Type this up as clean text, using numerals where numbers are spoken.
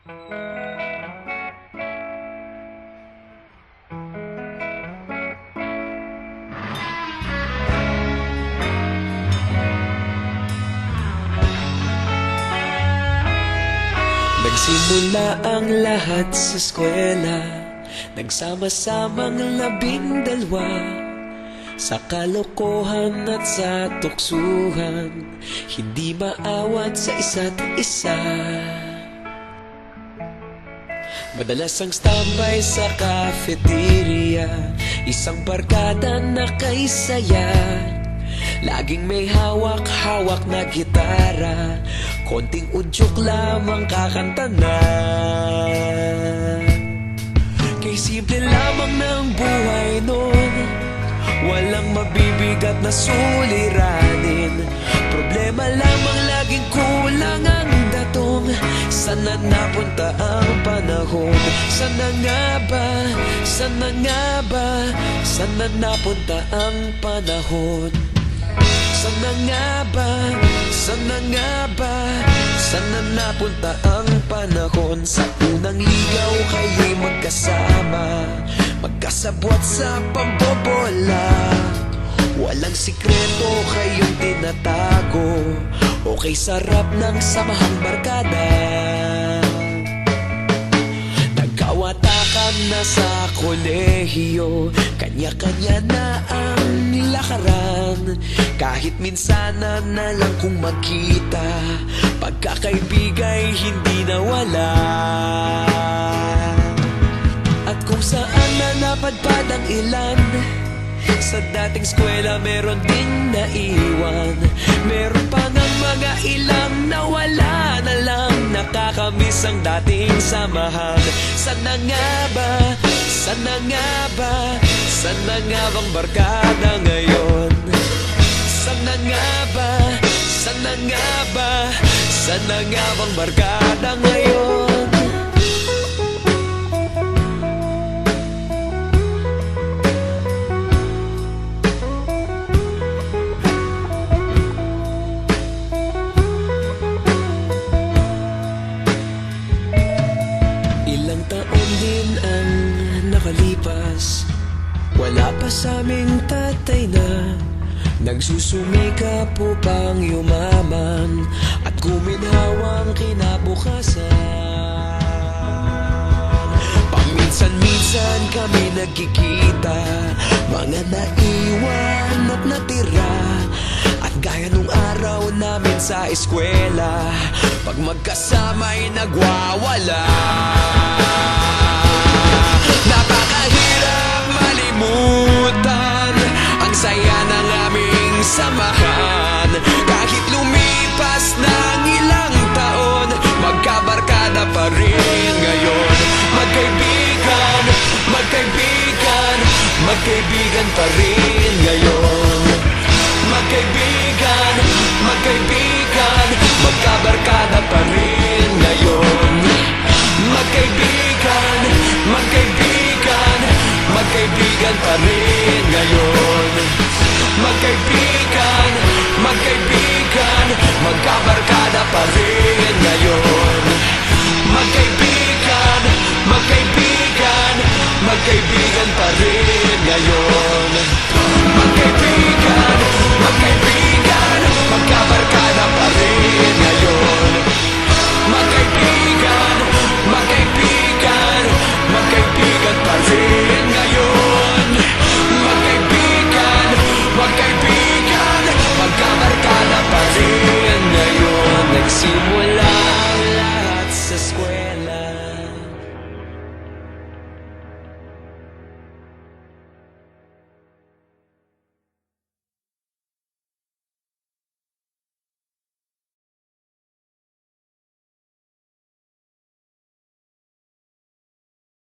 Nagsimula ang lahat sa eskwela, nagsama-samang 12 sa kalokohan at sa tuksuhan, hindi maawat sa isa't isa. Madalas ang standby sa cafeteria, isang barkada na kay saya. Laging may hawak-hawak na gitara, konting udyok lamang kakanta na. Kay simple lamang ng buhay nun, walang mabibigat na suliranin. Problema lamang laging kulang ang datong. Sana napunta ang panahon? Sana nga ba? Sana nga ba? Sana napunta ang panahon? Sana nga ba? Sana nga ba? Sana napunta ang panahon? Sa unang ligaw kayo'y magkasama, magkasabwat sa pambobola. Walang sikreto kayong tinatago, okay sarap ng samahang barkada. Nagkawatakan na sa kolehiyo, kanya-kanya na ang nilakaran. Kahit minsanan na lang kung magkita, pagkakaibigay hindi nawala. At kung saan na napadpad ang ilan, sa dating eskwela meron ding naiwan. Meron pa ngang mga ilang nawala na lang, nakakamiss ang dating samahan. Sana nga ba? Sana nga ba? Sana nga bang barkada ngayon? Sana nga ba? Sana nga ba? Sana nga bang barkada ngayon? Ilang taon din ang nakalipas, wala pa sa aming tatay na nagsusumikap upang yumaman at guminhawang kinabukasan. Paminsan-minsan kami nagkikita, mga naiwan at natira. At gaya nung araw namin sa eskwela, pag magkasama'y nagwawala. Napakahirap malimutan ang saya ng aming samahan. Kahit lumipas ng ilang taon, magkabarkada pa rin ngayon. Magkaibigan, magkaibigan, magkaibigan pa rin ngayon. Magkaibigan, magkaibigan, magkabarkada pa rin ngayon. Magkaibigan, magkaibigan, magkaibigan pa rin ngayon. Magkaibigan, magkaibigan, magkabarkada pa rin.